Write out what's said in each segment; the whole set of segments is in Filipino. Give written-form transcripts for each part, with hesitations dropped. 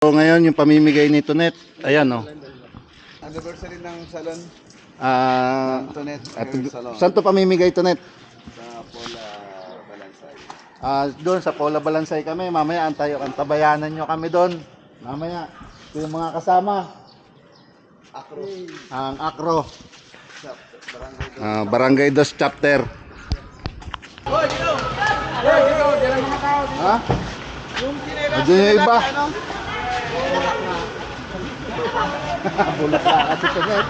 So ngayon yung pamimigay ni Tonet, ayan oh. Anniversary ng salon. Tonet Tonet Salon. saan to pamimigay Tonet? Sa Pola Balansay. Doon sa Pola Balansay kami, mamaya antabayanan nyo kami doon. Mamaya, ito yung mga kasama. Acro. Ang Acro. Barangay Barangay Dos Chapter. Ha? Doon yung iba. Bulak na kasi Tonet.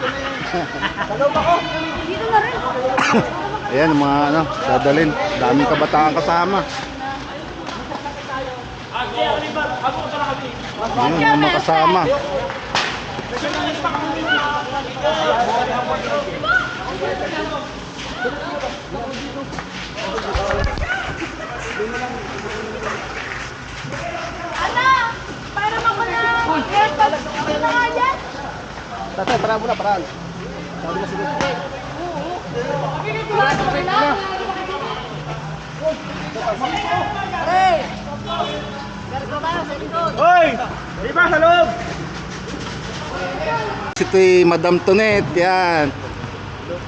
Dito na rin. Ayan, mga dadalhin. Daming kabataan kasama. Ayan, yung mga kasama. Ana, para ako na. Airpods. Ano na nga yan? Tatay, paraan muna, paraan. Sabi na sige. Hoy! Iba sa loob! Ito'y Madam Tonet, yan.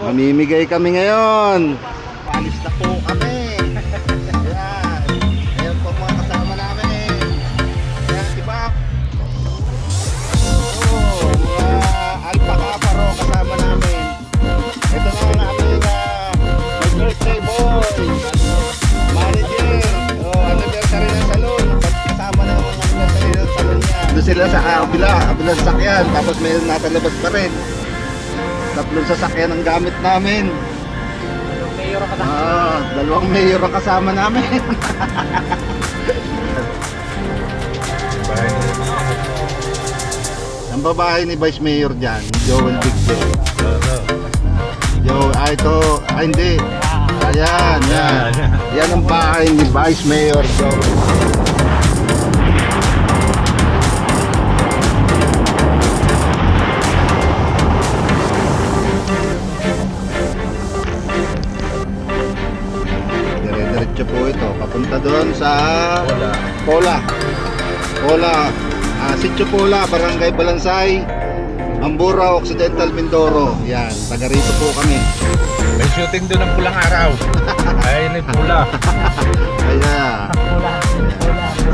Mamimigay kami ngayon. Palis na po kami. Yan. Ayan po mga kasama namin. Yan, diba? Mga alpaca paro kasama namin. Ito na ang aming my birthday boy. Manager. Anniversary ng salon. Kasama na ang anniversary ng salon niya. Doon sila sa kabilang sasakyan. Tapos may nasa labas pa rin. Tatlong sasakyan ang gamit namin. Dalawang mayor ang kasama namin. Ang babae ni Vice Mayor dyan, Joel Bigde. Hindi. Ayan, yan. Yan ang bahay ni Vice Mayor Joel. Dire-diretso po ito, papunta doon sa Pola. Sitio Pola, Barangay Balansay, Ambura, Occidental, Mindoro. Yan, taga rito po kami. May shooting doon ng pulang araw. Ayun ay pula. Ayan.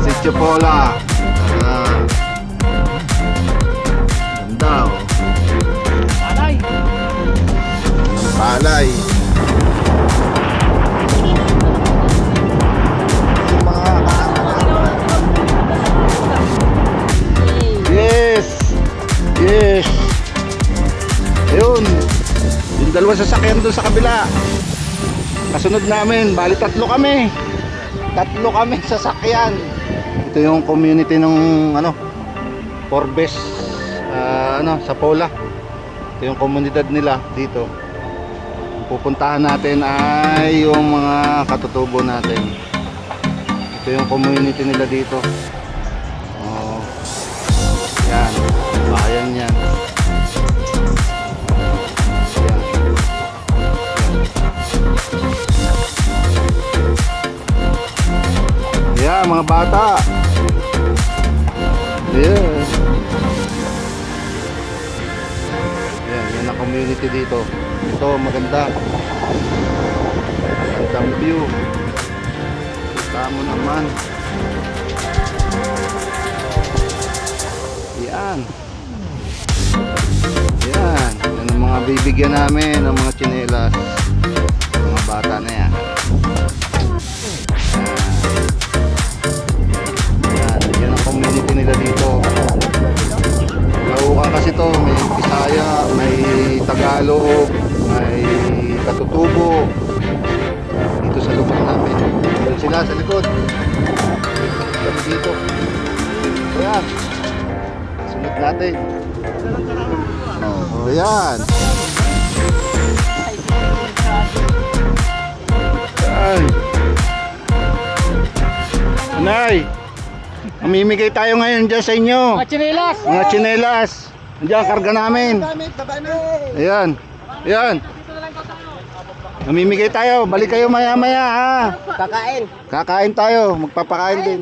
Sitio Pola. Ganda oh. Palay. Yes. Ayun. Yung dalawang sasakyan doon sa kabila. Kasunod namin, bali tatlo kami sasakyan. Ito yung community ng Forbes sa Pola. Ito yung komunidad nila dito. Pupuntahan natin ay yung mga katutubo natin. Ito yung community nila dito. Yan, bayan yan. Yan, mga bata. Yan. Yan ang community dito. Ito, maganda. Magandang view. Kita mo naman. Yan. Yan ang mga bibigyan namin ng mga tsinelas. Mga bata na yan. Yan ang community nila dito. Laukan kasi to, may Bisaya, may Tagalog, may Katutubo. Dito sa lugar namin. Doon sila sa likod. Kami dito. Ayan. Sunod natin. Yan. Yan. Nay, mamimigay tayo ngayon dyan sa inyo. Mga tsinelas. Andiyan, karga namin. Ayan. Ayan. Mamimigay tayo. Balik kayo maya maya ha. Kakain tayo. Magpapakain din.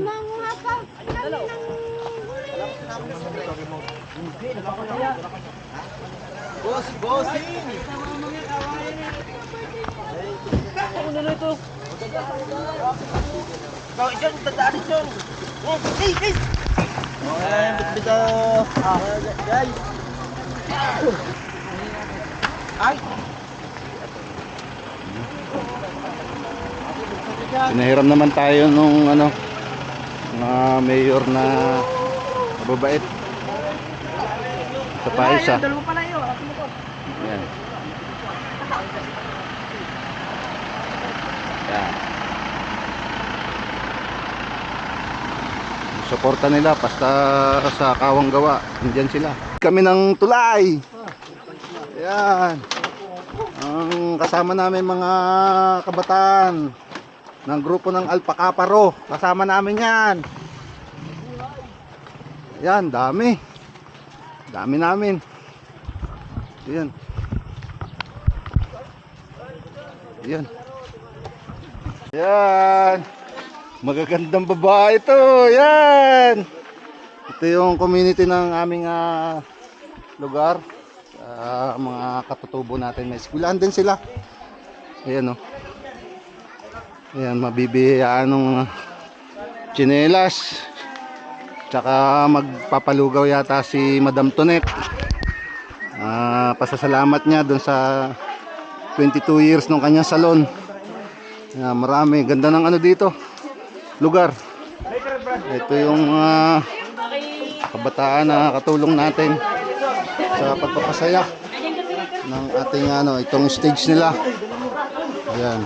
Pinahiram naman tayo nung ano, mga mayor na mababait. Sa pa isa. Dalawa pala yun. Yan. Yan. Suporta nila basta sa kawang gawa. Nandiyan sila. Kami ng tulay. Yan. Ang kasama namin mga kabataan ng grupo ng Alpacaparo. Kasama namin yan. Yan, dami. Dami namin. Yan. Yan. Yan. Magagandang babae ito. Yan. Ito yung community ng aming lugar. Mga katutubo natin. May eskwelahan din sila. Ayan o. Ayan, mabibiyaan ng tsinelas. Tsaka magpapalugaw yata si Madam Tonet. Pasasalamat niya dun sa 22 years ng kanyang salon. Marami. Ganda ng ano dito. Lugar. Ito yung kabataan na katulong natin sa pagpapasaya ng ating itong stage nila. Ayan.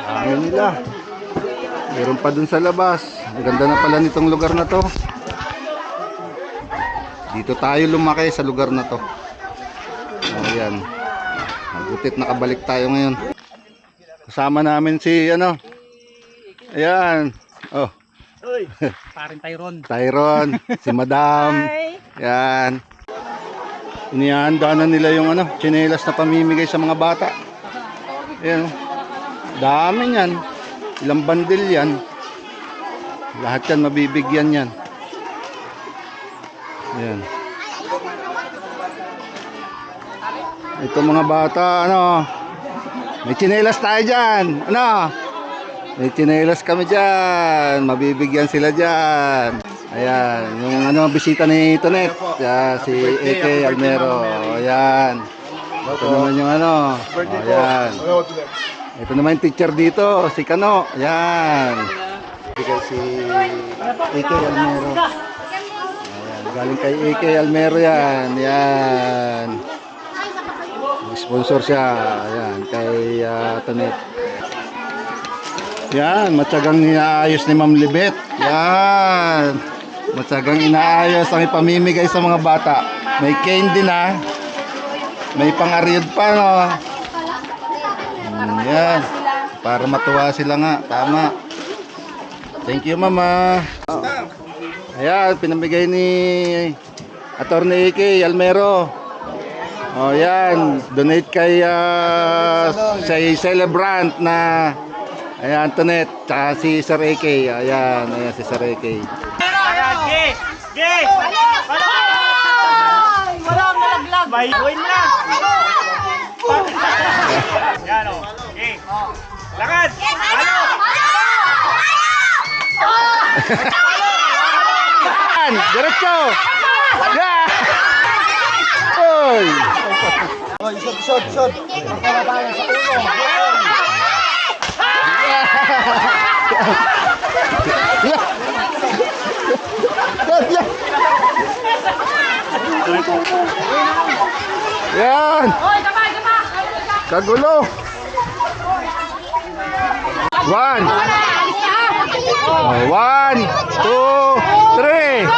Amin nila. Meron pa dun sa labas. Ang ganda na pala nitong lugar na to. Dito tayo lumaki sa lugar na to. Ayan. Mabutit nakabalik tayo ngayon. Kasama namin si Ayan. Oh. Paring Tyron. Tyron, si Madam. Yan. Inihanda na nila yung tsinelas na pamimigay sa mga bata. Ayan. Dami yan. Ilang bandil yan. Lahat yan mabibigyan yan. Ayan. Ito mga bata, may tsinelas tayo dyan. May tsinelas kami dyan. Mabibigyan sila dyan. Ayan, yung bisita ni Tonet. Yan, si AK Almero. Ayan. Ito naman yung ayan. Ito naman yung teacher dito, si Kano. Ayan. Bigay si AK Almero. Ayan, galing kay AK Almero yan. Ayan. Sponsor siya. Ayan, kay Tonet. Yan, matyagang inaayos ni Ma'am Libet. Yan. Matyagang inaayos ang ipamimigay sa mga bata. May candy na. May pang-ariod pa, yan. Para matuwa sila nga. Tama. Thank you, Mama. Ayan, pinamigay ni Attorney AK Almero. Yan. Donate kay sa celebrant na ayan, Tonet, tsaka si Sir AK. Ayan si Sir AK. Walang nalaglag. Win na. Yan o. Lakad. Yan, diretso. Yan. Oy. Isod. Para tayo sa ulo. Yan. Hoy, kapay. Kagulo. 1. 1, 2, 3.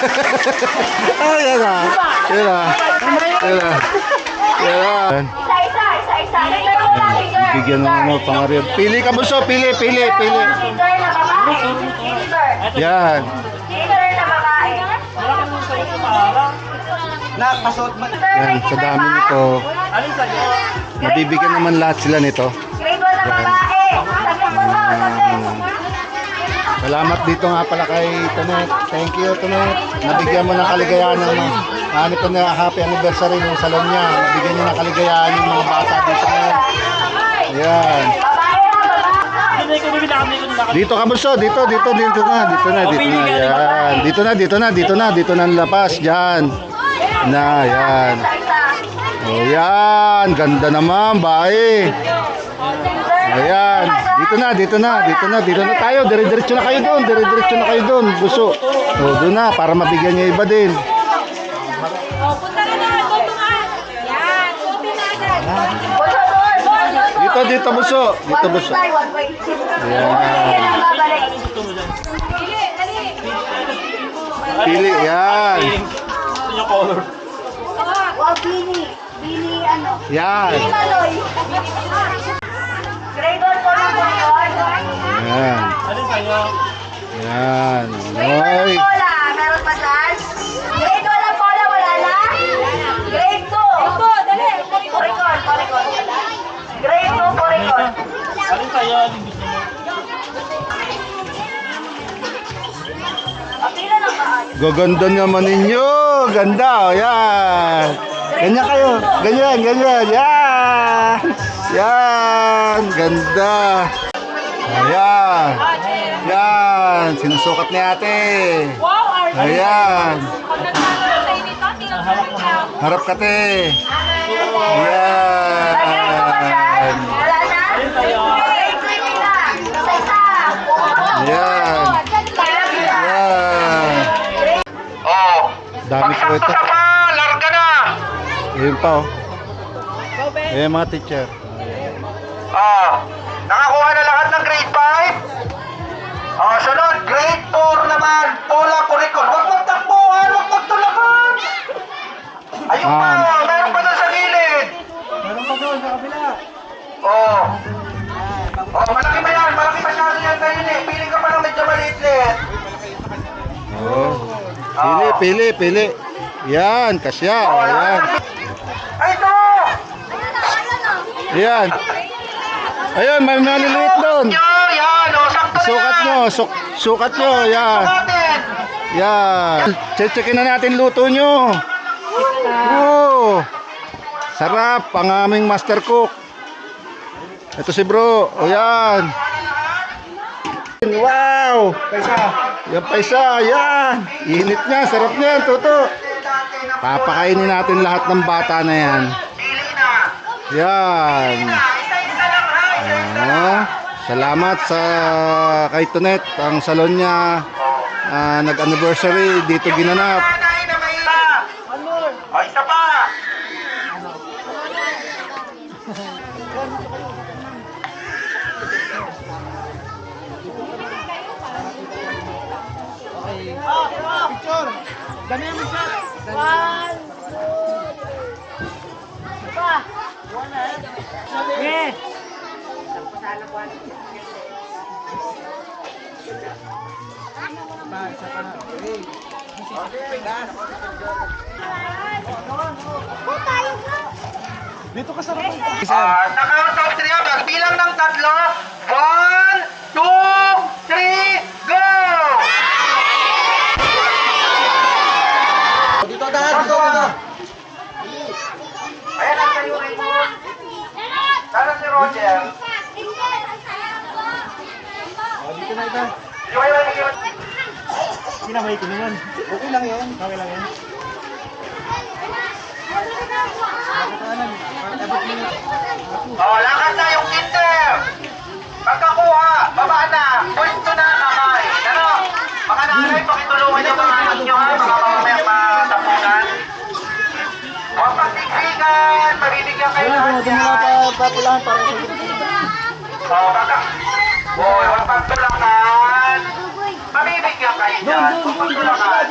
Ay, yan na. Yan na. Yan na. Yan. Isa. Pero wala leader. Bigyan ng ano, pangaril. Pili ka, Bunso. Pili. Leader na babae. Leader. Yan. Leader na babae. Yan, sa dami nito. Mabibigyan naman lahat sila nito. Grade 1 na babae. Salamat dito nga pala kay Tonet. Thank you, Tonet. Nabigyan mo ng kaligayahan ng ano po na happy anniversary ng salon niya. Nabigyan niya ng kaligayahan yung mga bata dito ngayon. Ayan. Dito ka, Bunso. Dito na. Ayan. Dito na ang lapas. Diyan. Yan. Oh, yan. Ganda naman, bae. Ayan. Dito na tayo. Dire-diretso na kayo doon. Buso. Oh, doon na para mabigyan niyo iba din. Punta na na. Tutungan. Yan. Tutin na agad. Dito, Buso. Dito, Buso. Ayan. Pili, yan. Bini ano? Yan. Maloy. Grade 1 po na po yun. Yan. Yan. Oy. Pola, meron pa dyan? Grade 1 ang pola, wala na? Grade 2. Dali. Poricon. Grade 2, Poricon. Pila ng maayos. Gaganda naman ninyo. Ganda, oh, yan. Ganyan kayo. Ganyan. Yan. Ganda. Ayan. Yan. Sinusukat ni ate. Wow, Arvin. Ayan. Pag nagkakaroon nito, tinutulog ka. Harap ka, te. Lagyan mo ba dyan? Ayan. Wala na? Grade 3 na. Isa. Ayan. Ayan. Oh, Dami po ito. pagsakto pa, larga na. Ayun pa, oh. Ayan mga teacher. Oh, nakakuha na lahat ng grade 5. Oh, sunod, grade 4 naman, Pola Poricon. Huwag magtakbuhan, huwag magtulakan. Ayun pa, meron pa doon sa gilid. Oh. Oh, malaki ba yan? Malaki masyado yan ngayon eh. Piling ka pa lang medyo maliit-liit. Oh. Pili. Yan, kasya. Oh, Ayan. Ay, ito! Ayan. Ayan, may maliliit doon. Yan, oh, sakto na Sukat yan. nyo, sukat nyo. Yan. Sukatin. Yan. Checkin na natin luto nyo. Oh. Sarap, ang aming master cook. Ito si bro. O yan. Wow. Yan pa isa. Yan. Init niya, sarap niyan, Toto. Papakainin natin lahat ng bata na yan. Pili na. Yan. Isa-isa lang ha. Salamat sa kay Tonet, ang salon niya nag-anniversary dito ginanap. Nanay na may isa. O, isa pa. Naka-count of 3 habang bilang ng 3. 1, 2, 3, go! Dito, dito. Ayan ang sa'yo rin mo. Sana si Roger. Dito na ito. Iwan. Sinamay ko naman. Okay lang yan. Oh, lakad na yung kinder. Pagkakuha, baba na. Pwesto na, kamay. Ano? Mga nanay, pakitulungan yung mga anak nyo ha. Mga mamamayang matapunan. Huwag pagtigrigan. Mabibigyan kayo lahat yan. Papulahan para sa Oh, baka. Boy, huwag pagtulakan. Mabibigyan kayo dyan. Huwag pagtulakan.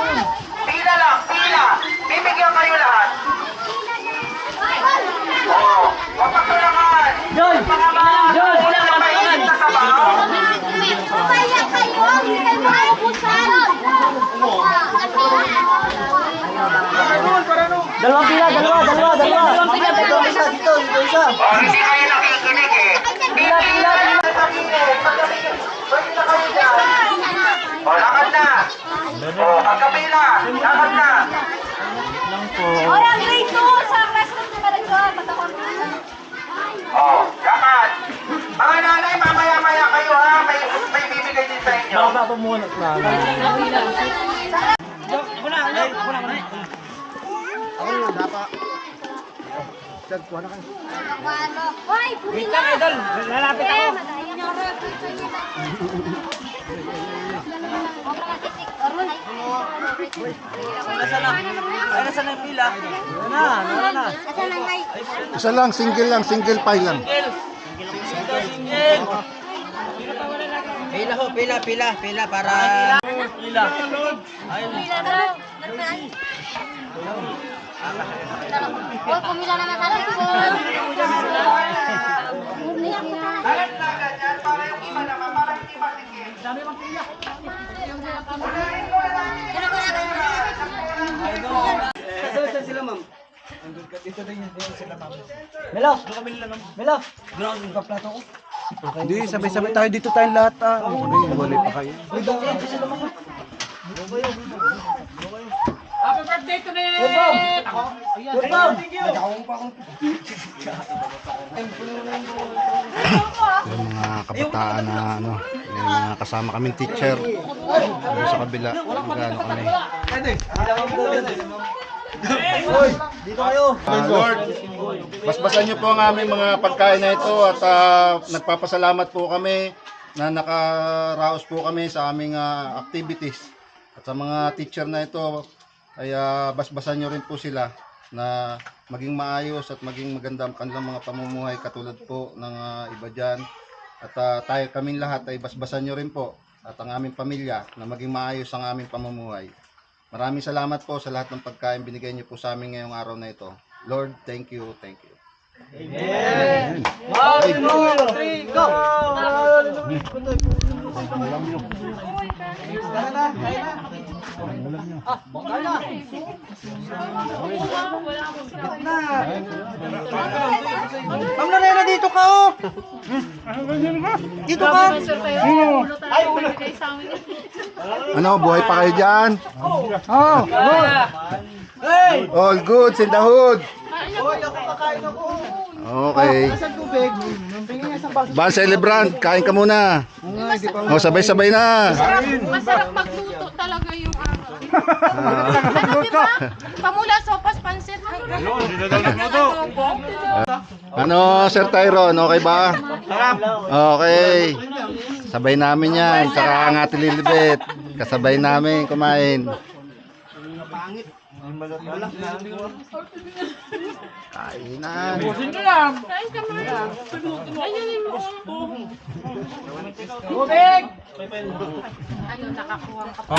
Dito isa, dito isa. Oh, hindi kayo nakikinig eh. Pila. Pwede na kayo dyan. Oh, lakad na. Oh, pagkapila. Lakad na. Hoy, ang grade 2 sa classroom na pala dyan. Patakon. Oh, lakad. Mga nanay, mamaya-maya kayo ha. May bibigay din sa inyo. Ako yun, dapat. Sir, kuha na kayo. Hoy, pumila. Idol. Lalapit ako. Isa lang, single file lang. Pila para... Hoy, pumila naman tayo. Lakad yan para yung iba naman, para hindi matikit. Hindi, sabay-sabay tayo dito tayong lahat ah. Okay, wala pa kayo. Yung mga kabataan na ano, yung mga kasama kaming teacher. Doon sa kabila, magano kami. Dito kayo. Lord, basbasan niyo po ang aming mga pagkain na ito at nagpapasalamat po kami na nakaraos po kami sa aming activities. At sa mga teacher na ito, ay basbasan niyo rin po sila na maging maayos at maging maganda ang kanilang mga pamumuhay katulad po ng iba dyan. At tayo kaming lahat ay basbasan niyo rin po at ang aming pamilya na maging maayos ang aming pamumuhay. Maraming salamat po sa lahat ng pagkain binigay niyo po sa amin ngayong araw na ito. Lord, thank you, thank you. Amen. 1, 2, 3, go! Ma'am Lorena, dito ka oh! Dito ka! Ano, buhay pa kayo dyan? Oh, good! Hey! All goods in the hood. Hoy, ako kakain ako. Okay. Nasaan tubig? Tingin nga isang baso. Bal celebrant, kain ka muna. O, sabay-sabay na. Masarap magluto talaga yung ano. Ano di ba? Pamula sopas, pansit. Ano, Sir Tyron, okay ba? Okay. Sabay namin yan. Saka ang Ate Lilibet. Kasabay namin kumain. Kainan. Kain ka muna. Ayun mo. Tubig! Ano, nakakuha ka pa.